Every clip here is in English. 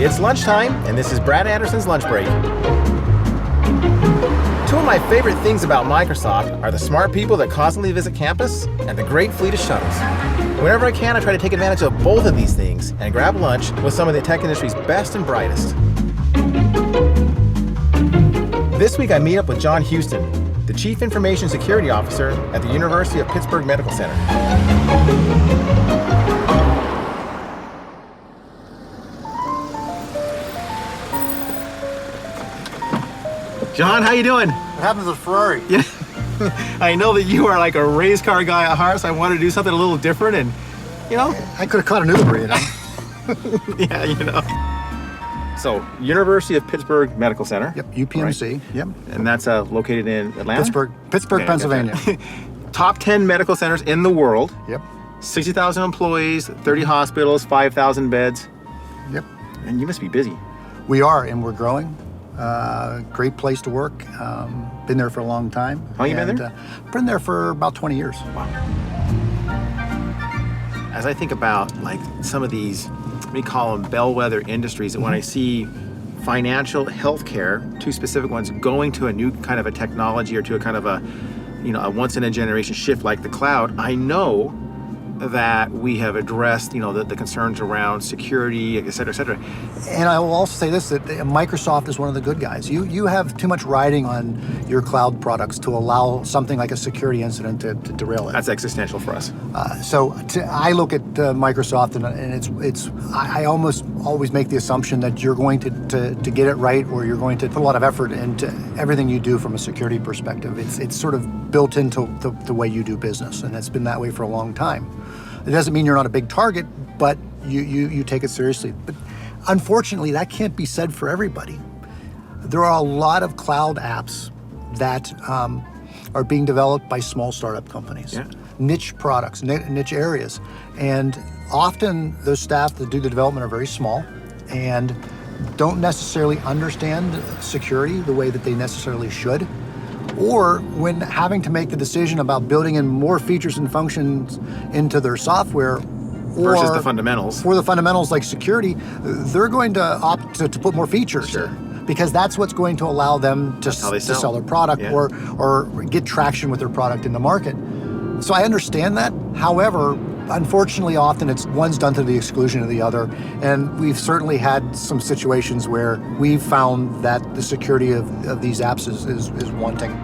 It's lunchtime, and this is Brad Anderson's Lunch Break. Two of my favorite things about Microsoft are the smart people that constantly visit campus and the great fleet of shuttles. Whenever I can, I try to take advantage of both of these things and grab lunch with some of the tech industry's best and brightest. This week, I meet up with John Houston, the Chief Information Security Officer at the University of Pittsburgh Medical Center. John, how you doing? What happened to the Ferrari? Yeah, I know that you are like a race car guy at heart, so I wanted to do something a little different, and I could have caught an Uber, yeah, So, University of Pittsburgh Medical Center. Yep, UPMC. Right? Yep. And that's located in Atlanta? Pittsburgh, Okay, Pennsylvania. Top 10 medical centers in the world. Yep. 60,000 employees, 30 hospitals, 5,000 beds. Yep. And you must be busy. We are, and we're growing. Great place to work. Been there for a long time. How long you been there? Been there for about 20 years. Wow. As I think about like some of these, we call them bellwether industries, and when I see financial, healthcare, two specific ones, going to a new kind of a technology or to a kind of a once in a generation shift like the cloud, I know that we have addressed, the concerns around security, et cetera, et cetera. And I will also say this, that Microsoft is one of the good guys. You have too much riding on your cloud products to allow something like a security incident to derail it. That's existential for us. I look at Microsoft, and I almost always make the assumption that you're going to get it right, or you're going to put a lot of effort into everything you do from a security perspective. It's sort of built into the way you do business, and it's been that way for a long time. It doesn't mean you're not a big target, but you take it seriously. But unfortunately, that can't be said for everybody. There are a lot of cloud apps that are being developed by small startup companies, niche products, niche areas. And often those staff that do the development are very small and don't necessarily understand security the way that they necessarily should. Or when having to make the decision about building in more features and functions into their software, versus the fundamentals. For the fundamentals like security, they're going to opt to put more features. Sure. Because that's what's going to allow them to sell their product or get traction with their product in the market. So I understand that. However, unfortunately, often one's done to the exclusion of the other. And we've certainly had some situations where we've found that the security of these apps is wanting.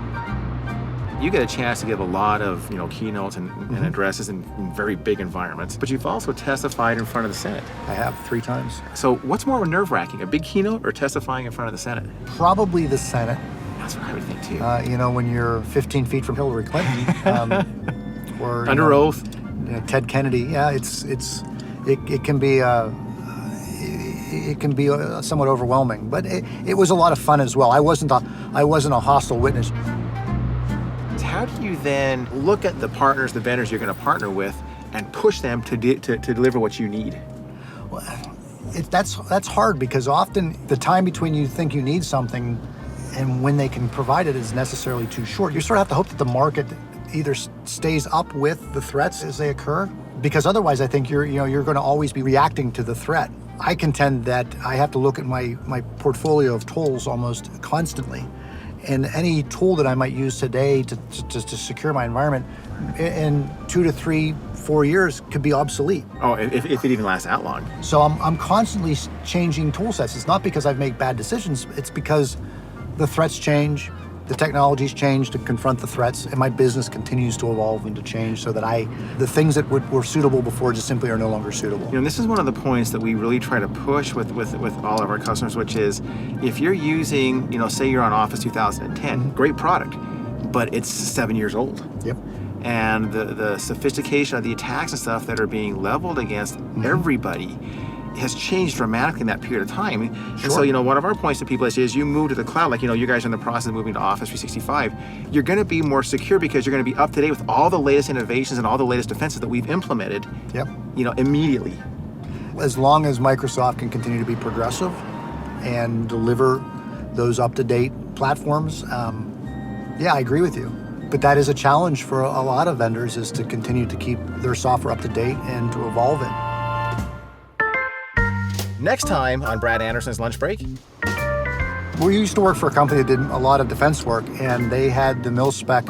You get a chance to give a lot of keynotes and addresses in very big environments, but you've also testified in front of the Senate. I have 3 times. So what's more nerve-wracking, a big keynote or testifying in front of the Senate? Probably the Senate. That's what I would think too. When you're 15 feet from Hillary Clinton, or under oath. Ted Kennedy. Yeah, it can be somewhat overwhelming, but it was a lot of fun as well. I wasn't a hostile witness. How do you then look at the partners, the vendors you're going to partner with, and push them to deliver what you need? Well, that's hard, because often the time between you think you need something and when they can provide it is necessarily too short. You sort of have to hope that the market either stays up with the threats as they occur, because otherwise I think you're going to always be reacting to the threat. I contend that I have to look at my portfolio of tools almost constantly. And any tool that I might use today to secure my environment in 2 to 3, 4 years could be obsolete. Oh, if it even lasts that long. So I'm constantly changing tool sets. It's not because I've made bad decisions. It's because the threats change, the technologies change to confront the threats, and my business continues to evolve and to change so that the things that were suitable before just simply are no longer suitable. This is one of the points that we really try to push with all of our customers, which is if you're using, say you're on Office 2010, great product, but it's 7 years old. Yep. And the sophistication of the attacks and stuff that are being leveled against everybody has changed dramatically in that period of time. Sure. And so, one of our points to people is you move to the cloud, like, you guys are in the process of moving to Office 365, you're going to be more secure because you're going to be up to date with all the latest innovations and all the latest defenses that we've implemented, immediately. As long as Microsoft can continue to be progressive and deliver those up-to-date platforms, I agree with you. But that is a challenge for a lot of vendors, is to continue to keep their software up to date and to evolve it. Next time on Brad Anderson's Lunch Break. We used to work for a company that did a lot of defense work, and they had the mil-spec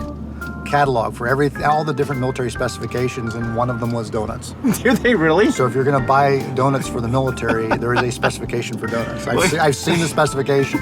catalog for all the different military specifications, and one of them was donuts. Do they really? So if you're going to buy donuts for the military, there is a specification for donuts. I've seen the specification.